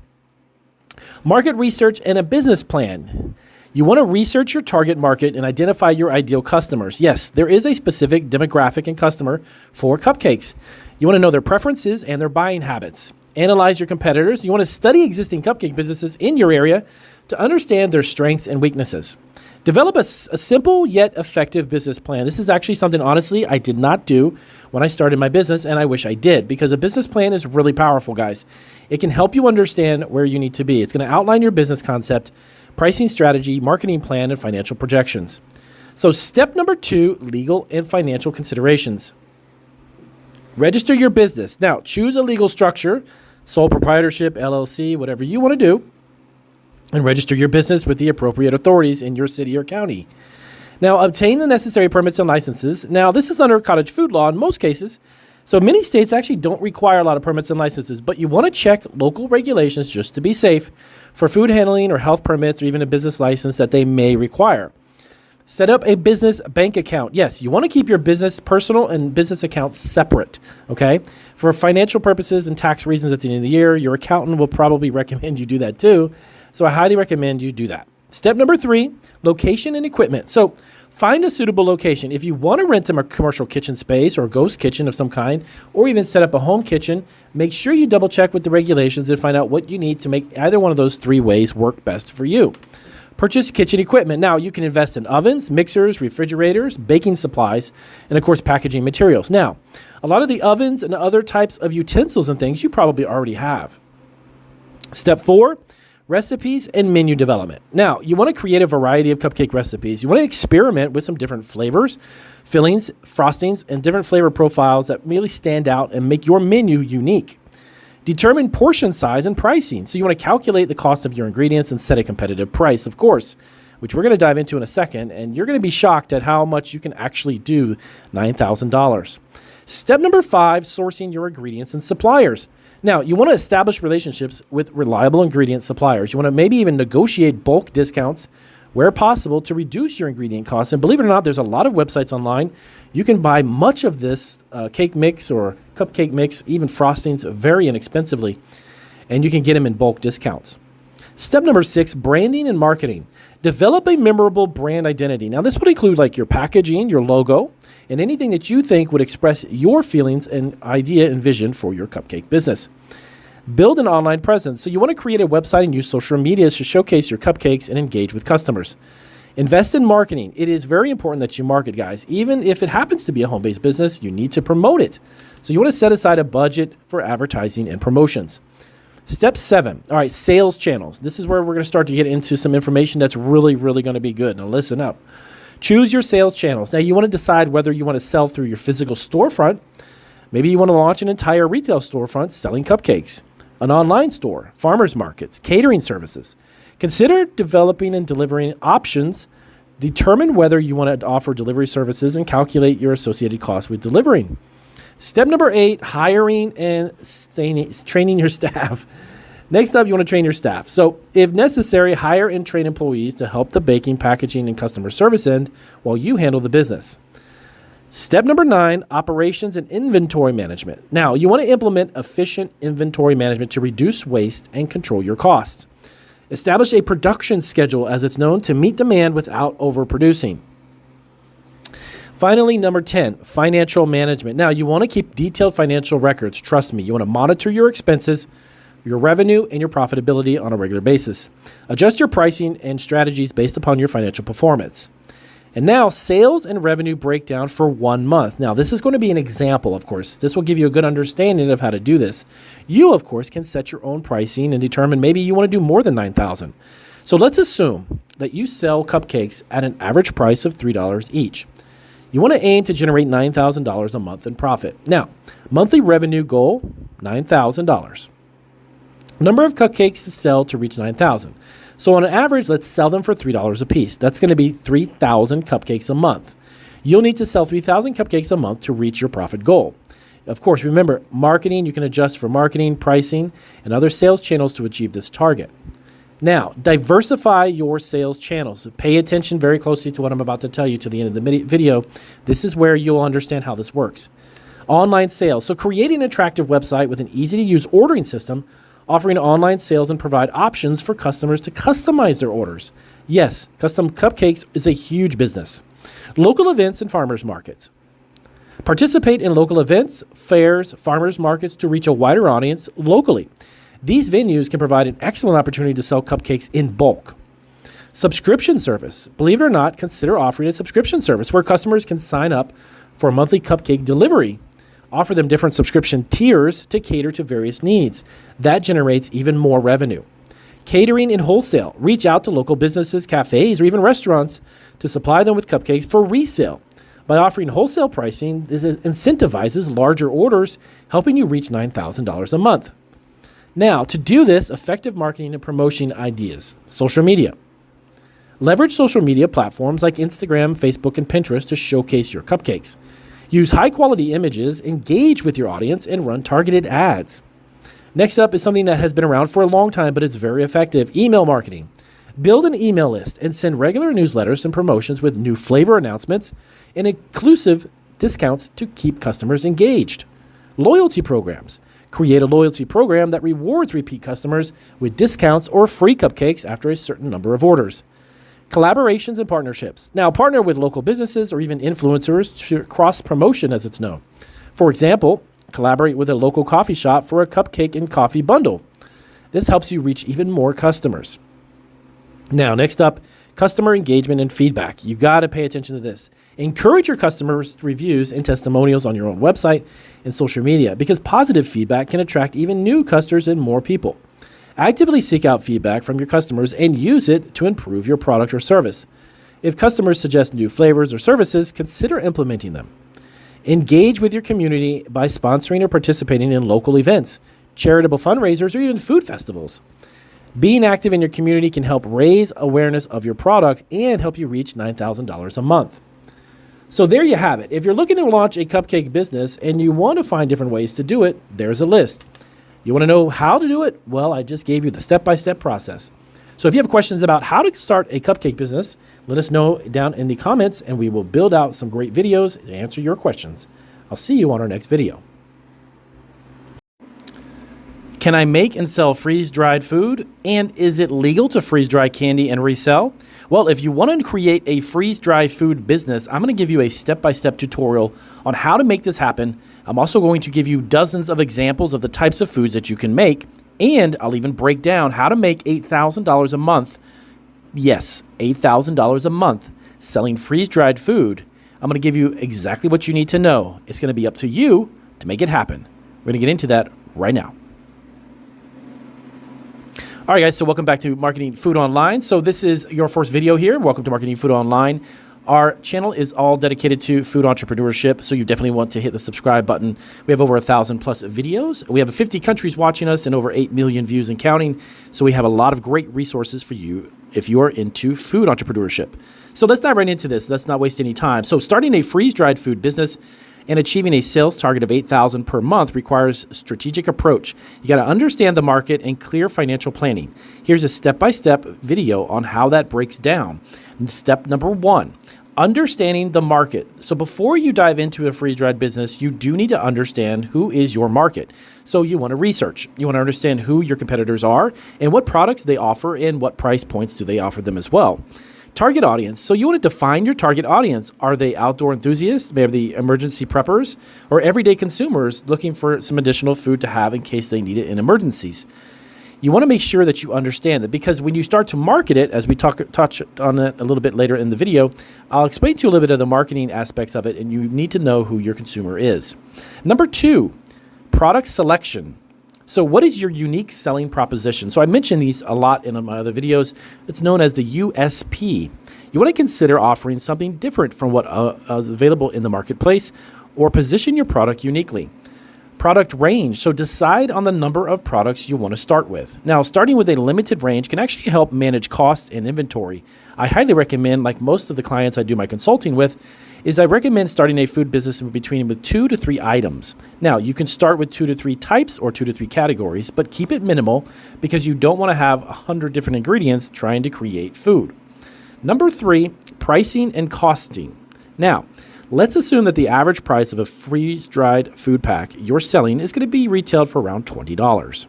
market research and a business plan. You want to research your target market and identify your ideal customers. Yes, there is a specific demographic and customer for cupcakes. You want to know their preferences and their buying habits. Analyze your competitors. You want to study existing cupcake businesses in your area to understand their strengths and weaknesses. Develop a simple yet effective business plan. This is actually something, honestly, I did not do when I started my business, and I wish I did, because a business plan is really powerful, guys. It can help you understand where you need to be. It's going to outline your business concept, pricing strategy, marketing plan, and financial projections. So step number 2, legal and financial considerations. Register your business. Now, choose a legal structure, sole proprietorship, LLC, whatever you want to do, and register your business with the appropriate authorities in your city or county. Now, obtain the necessary permits and licenses. Now, this is under cottage food law in most cases, so many states actually don't require a lot of permits and licenses, but you want to check local regulations just to be safe for food handling or health permits or even a business license that they may require. Set up a business bank account. Yes, you want to keep your business personal and business accounts separate, okay? For financial purposes and tax reasons at the end of the year, your accountant will probably recommend you do that too. So I highly recommend you do that. Step number 3, location and equipment. So find a suitable location. If you want to rent a commercial kitchen space or a ghost kitchen of some kind, or even set up a home kitchen, make sure you double check with the regulations and find out what you need to make either one of those 3 ways work best for you. Purchase kitchen equipment. Now, you can invest in ovens, mixers, refrigerators, baking supplies, and of course, packaging materials. Now, a lot of the ovens and other types of utensils and things you probably already have. Step 4, recipes and menu development. Now, you want to create a variety of cupcake recipes. You want to experiment with some different flavors, fillings, frostings, and different flavor profiles that really stand out and make your menu unique. Determine portion size and pricing. So you want to calculate the cost of your ingredients and set a competitive price, of course, which we're going to dive into in a second, and you're going to be shocked at how much you can actually do $9,000. Step number 5, sourcing your ingredients and suppliers. Now, you want to establish relationships with reliable ingredient suppliers. You want to maybe even negotiate bulk discounts where possible to reduce your ingredient costs. And believe it or not, there's a lot of websites online. You can buy much of this cake mix or cupcake mix, even frostings, very inexpensively, and you can get them in bulk discounts. Step number 6, branding and marketing. Develop a memorable brand identity. Now, this would include like your packaging, your logo, and anything that you think would express your feelings and idea and vision for your cupcake business. Build an online presence. So you want to create a website and use social media to showcase your cupcakes and engage with customers. Invest in marketing. It is very important that you market, guys. Even if it happens to be a home-based business, you need to promote it. So you want to set aside a budget for advertising and promotions. Step 7, all right, sales channels. This is where we're going to start to get into some information that's really, really going to be good. Now listen up. Choose your sales channels. Now you want to decide whether you want to sell through your physical storefront. Maybe you want to launch an entire retail storefront selling cupcakes, an online store, farmers markets, catering services. Consider developing and delivering options. Determine whether you want to offer delivery services and calculate your associated costs with delivering. Step number 8, hiring and training your staff. Next up, you want to train your staff. So if necessary, hire and train employees to help the baking, packaging, and customer service end while you handle the business. Step number 9, operations and inventory management. Now, you want to implement efficient inventory management to reduce waste and control your costs. Establish a production schedule, as it's known, to meet demand without overproducing. Finally, number 10, financial management. Now, you want to keep detailed financial records. Trust me, you want to monitor your expenses, your revenue, and your profitability on a regular basis. Adjust your pricing and strategies based upon your financial performance. And now, sales and revenue breakdown for 1 month. Now, this is going to be an example, of course. This will give you a good understanding of how to do this. You, of course, can set your own pricing and determine maybe you want to do more than $9,000. So let's assume that you sell cupcakes at an average price of $3 each. You want to aim to generate $9,000 a month in profit. Now, monthly revenue goal, $9,000. Number of cupcakes to sell to reach $9,000. So on average, let's sell them for $3 a piece. That's going to be 3,000 cupcakes a month. You'll need to sell 3,000 cupcakes a month to reach your profit goal. Of course, remember, marketing, you can adjust for marketing, pricing, and other sales channels to achieve this target. Now, diversify your sales channels. Pay attention very closely to what I'm about to tell you to the end of the video. This is where you'll understand how this works. Online sales. So create an attractive website with an easy-to-use ordering system, offering online sales and provide options for customers to customize their orders. Yes, custom cupcakes is a huge business. Local events and farmers markets. Participate in local events, fairs, farmers markets to reach a wider audience locally. These venues can provide an excellent opportunity to sell cupcakes in bulk. Subscription service. Believe it or not, consider offering a subscription service where customers can sign up for a monthly cupcake delivery. Offer them different subscription tiers to cater to various needs. That generates even more revenue. Catering and wholesale. Reach out to local businesses, cafes, or even restaurants to supply them with cupcakes for resale. By offering wholesale pricing, this incentivizes larger orders, helping you reach $9,000 a month. Now, to do this, effective marketing and promotion ideas. Social media. Leverage social media platforms like Instagram, Facebook, and Pinterest to showcase your cupcakes. Use high-quality images, engage with your audience, and run targeted ads. Next up is something that has been around for a long time, but it's very effective. Email marketing. Build an email list and send regular newsletters and promotions with new flavor announcements and exclusive discounts to keep customers engaged. Loyalty programs. Create a loyalty program that rewards repeat customers with discounts or free cupcakes after a certain number of orders. Collaborations and partnerships. Now, partner with local businesses or even influencers to cross-promotion, as it's known. For example, collaborate with a local coffee shop for a cupcake and coffee bundle. This helps you reach even more customers. Now, next up, customer engagement and feedback. You got to pay attention to this. Encourage your customers' reviews and testimonials on your own website and social media because positive feedback can attract even new customers and more people. Actively seek out feedback from your customers and use it to improve your product or service. If customers suggest new flavors or services, consider implementing them. Engage with your community by sponsoring or participating in local events, charitable fundraisers, or even food festivals. Being active in your community can help raise awareness of your product and help you reach $9,000 a month. So there you have it. If you're looking to launch a cupcake business and you want to find different ways to do it, there's a list. You want to know how to do it? Well, I just gave you the step-by-step process. So if you have questions about how to start a cupcake business, let us know down in the comments and we will build out some great videos to answer your questions. I'll see you on our next video. Can I make and sell freeze-dried food? And is it legal to freeze-dry candy and resell? Well, if you want to create a freeze-dried food business, I'm going to give you a step-by-step tutorial on how to make this happen. I'm also going to give you dozens of examples of the types of foods that you can make, and I'll even break down how to make $8,000 a month. Yes, $8,000 a month selling freeze-dried food. I'm going to give you exactly what you need to know. It's going to be up to you to make it happen. We're going to get into that right now. All right, guys, so welcome back to Marketing Food Online. So this is your first video here. Welcome to Marketing Food Online. Our channel is all dedicated to food entrepreneurship, so you definitely want to hit the subscribe button. We have over 1,000 plus videos. We have 50 countries watching us and over 8 million views and counting. So we have a lot of great resources for you if you are into food entrepreneurship. So let's dive right into this. Let's not waste any time. So starting a freeze-dried food business and achieving a sales target of $8,000 per month requires a strategic approach. You got to understand the market and clear financial planning. Here's a step-by-step video on how that breaks down. Step number 1, understanding the market. So before you dive into a freeze-dried business, you do need to understand who is your market. So you want to research. You want to understand who your competitors are and what products they offer and what price points do they offer them as well. Target audience. So you want to define your target audience. Are they outdoor enthusiasts, maybe the emergency preppers, or everyday consumers looking for some additional food to have in case they need it in emergencies? You want to make sure that you understand that, because when you start to market it, as we touch on it a little bit later in the video, I'll explain to you a little bit of the marketing aspects of it, and you need to know who your consumer is. Number 2, product selection. So what is your unique selling proposition? So I mentioned these a lot in my other videos. It's known as the USP. You want to consider offering something different from what is available in the marketplace, or position your product uniquely. Product range. So decide on the number of products you want to start with. Now, starting with a limited range can actually help manage cost and inventory. I highly recommend, like most of the clients I do my consulting with, I recommend starting a food business with 2 to 3 items. Now, you can start with 2 to 3 types or 2 to 3 categories, but keep it minimal because you don't want to have 100 different ingredients trying to create food. Number 3, pricing and costing. Now, let's assume that the average price of a freeze-dried food pack you're selling is going to be retailed for around $20.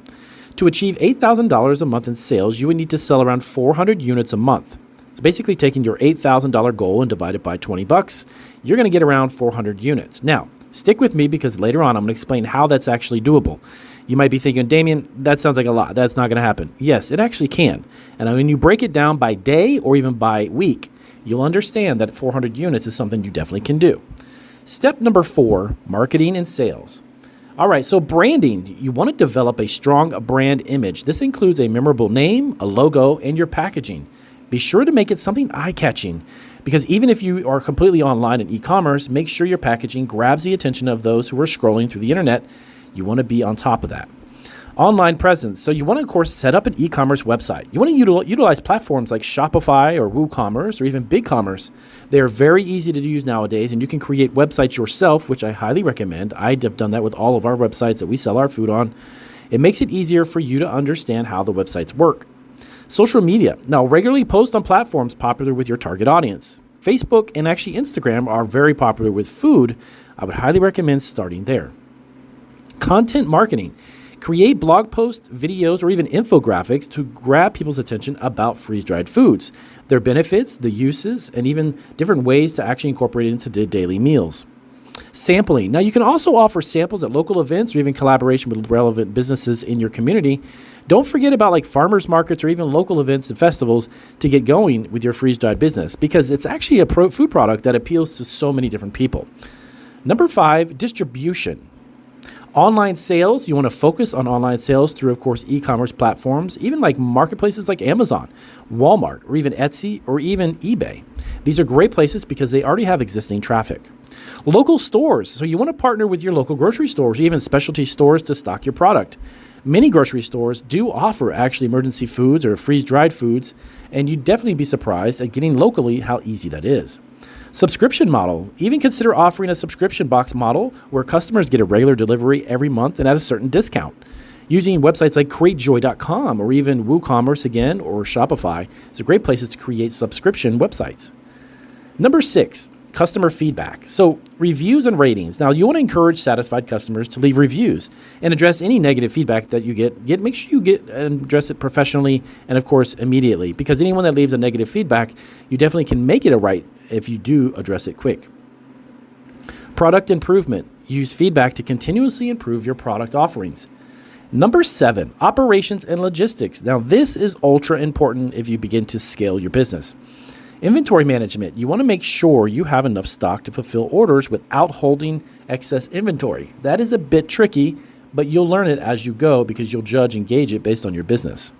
To achieve $8,000 a month in sales, you would need to sell around 400 units a month. So basically taking your $8,000 goal and divide it by $20, you're going to get around 400 units. Now, stick with me because later on I'm going to explain how that's actually doable. You might be thinking, Damien, that sounds like a lot. That's not going to happen. Yes, it actually can. And when you break it down by day or even by week, you'll understand that 400 units is something you definitely can do. Step number 4, marketing and sales. All right, so branding. You want to develop a strong brand image. This includes a memorable name, a logo, and your packaging. Be sure to make it something eye-catching, because even if you are completely online in e-commerce, make sure your packaging grabs the attention of those who are scrolling through the internet. You want to be on top of that. Online presence. So you want to, of course, set up an e-commerce website. You want to utilize platforms like Shopify or WooCommerce or even BigCommerce. They are very easy to use nowadays, and you can create websites yourself, which I highly recommend. I have done that with all of our websites that we sell our food on. It makes it easier for you to understand how the websites work. Social media. Now, regularly post on platforms popular with your target audience. Facebook and actually Instagram are very popular with food. I would highly recommend starting there. Content marketing. Create blog posts, videos, or even infographics to grab people's attention about freeze-dried foods, their benefits, the uses, and even different ways to actually incorporate it into their daily meals. Sampling. Now, you can also offer samples at local events or even collaboration with relevant businesses in your community. Don't forget about like farmers markets or even local events and festivals to get going with your freeze-dried business, because it's actually a food product that appeals to so many different people. Number 5, distribution. Online sales. You want to focus on online sales through, of course, e-commerce platforms, even like marketplaces like Amazon, Walmart, or even Etsy, or even eBay. These are great places because they already have existing traffic. Local stores. So you want to partner with your local grocery stores, or even specialty stores to stock your product. Many grocery stores do offer actually emergency foods or freeze-dried foods, and you'd definitely be surprised at getting locally how easy that is. Subscription model. Even consider offering a subscription box model where customers get a regular delivery every month and at a certain discount. Using websites like CreateJoy.com or even WooCommerce again or Shopify is a great places to create subscription websites. Number 6, customer feedback. So reviews and ratings. Now you want to encourage satisfied customers to leave reviews and address any negative feedback that you get. Make sure you get and address it professionally and of course immediately, because anyone that leaves a negative feedback, you definitely can make it a right if you do address it quick. Product improvement. Use feedback to continuously improve your product offerings. Number 7, operations and logistics. Now this is ultra important if you begin to scale your business. Inventory management. You want to make sure you have enough stock to fulfill orders without holding excess inventory. That is a bit tricky, but you'll learn it as you go because you'll judge and gauge it based on your business.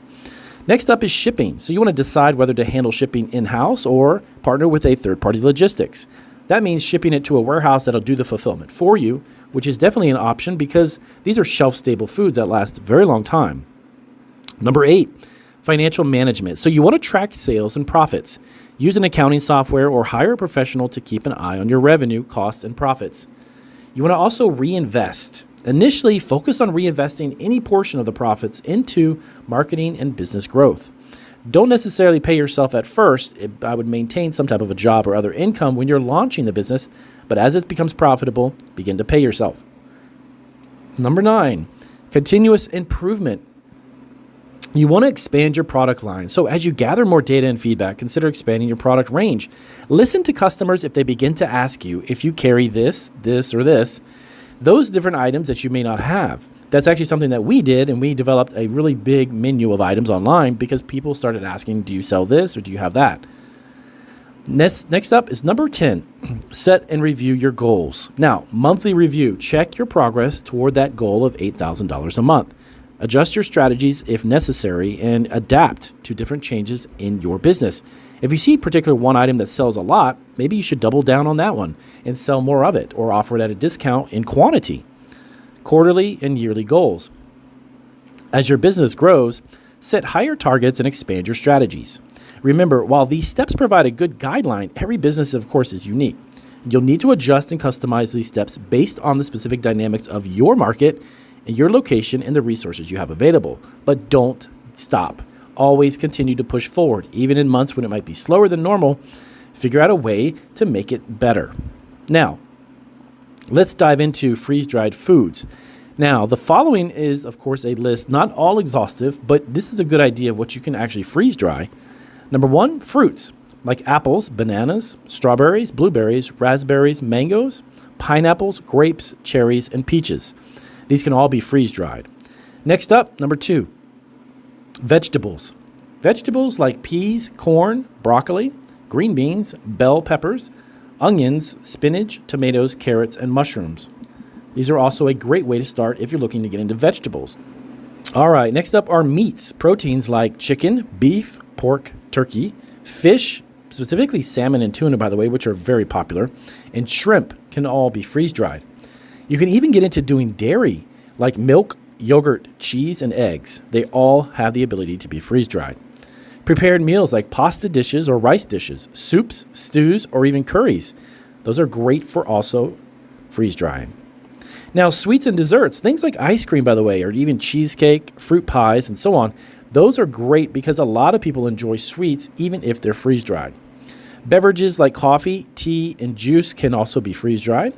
Next up is shipping. So you want to decide whether to handle shipping in-house or partner with a third-party logistics. That means shipping it to a warehouse that'll do the fulfillment for you, which is definitely an option because these are shelf-stable foods that last a very long time. Number 8, financial management. So you want to track sales and profits. Use an accounting software or hire a professional to keep an eye on your revenue, costs, and profits. You want to also reinvest. Initially, focus on reinvesting any portion of the profits into marketing and business growth. Don't necessarily pay yourself at first. I would maintain some type of a job or other income when you're launching the business, but as it becomes profitable, begin to pay yourself. Number 9, continuous improvement. You want to expand your product line. So as you gather more data and feedback, consider expanding your product range. Listen to customers if they begin to ask you if you carry this, or this, those different items that you may not have. That's actually something that we did, and we developed a really big menu of items online because people started asking, do you sell this or do you have that? Next up is number 10, set and review your goals. Now, monthly review, check your progress toward that goal of $8,000 a month. Adjust your strategies if necessary and adapt to different changes in your business. If you see particular one item that sells a lot, maybe you should double down on that one and sell more of it or offer it at a discount in quantity. Quarterly and yearly goals. As your business grows, set higher targets and expand your strategies. Remember, while these steps provide a good guideline, every business, of course, is unique. You'll need to adjust and customize these steps based on the specific dynamics of your market and your location and the resources you have available. But don't stop. Always continue to push forward, even in months when it might be slower than normal. Figure out a way to make it better. Now, let's dive into freeze-dried foods. Now, the following is, of course, a list, not all exhaustive, but this is a good idea of what you can actually freeze-dry. Number 1, fruits, like apples, bananas, strawberries, blueberries, raspberries, mangoes, pineapples, grapes, cherries, and peaches. These can all be freeze-dried. Next up, number 2, vegetables. Vegetables like peas, corn, broccoli, green beans, bell peppers, onions, spinach, tomatoes, carrots, and mushrooms. These are also a great way to start if you're looking to get into vegetables. All right, next up are meats. Proteins like chicken, beef, pork, turkey, fish, specifically salmon and tuna, by the way, which are very popular, and shrimp can all be freeze-dried. You can even get into doing dairy, like milk, yogurt, cheese, and eggs. They all have the ability to be freeze-dried. Prepared meals like pasta dishes or rice dishes, soups, stews, or even curries. Those are great for also freeze-drying. Now, sweets and desserts, things like ice cream, by the way, or even cheesecake, fruit pies, and so on, those are great because a lot of people enjoy sweets even if they're freeze-dried. Beverages like coffee, tea, and juice can also be freeze-dried.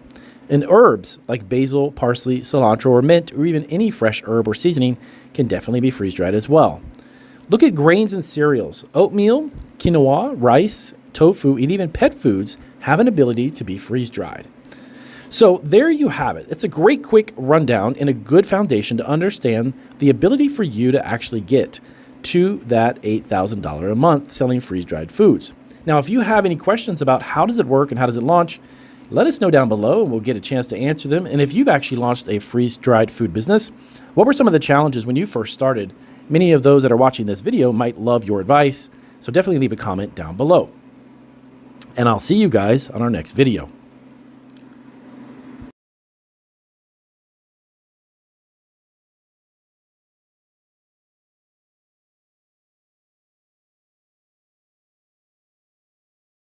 And herbs like basil, parsley, cilantro, or mint, or even any fresh herb or seasoning can definitely be freeze-dried as well. Look at grains and cereals. Oatmeal, quinoa, rice, tofu, and even pet foods have an ability to be freeze-dried. So there you have it. It's a great quick rundown and a good foundation to understand the ability for you to actually get to that $8,000 a month selling freeze-dried foods. Now, if you have any questions about how does it work and how does it launch, let us know down below and we'll get a chance to answer them. And if you've actually launched a freeze-dried food business, what were some of the challenges when you first started? Many of those that are watching this video might love your advice, so definitely leave a comment down below. And I'll see you guys on our next video.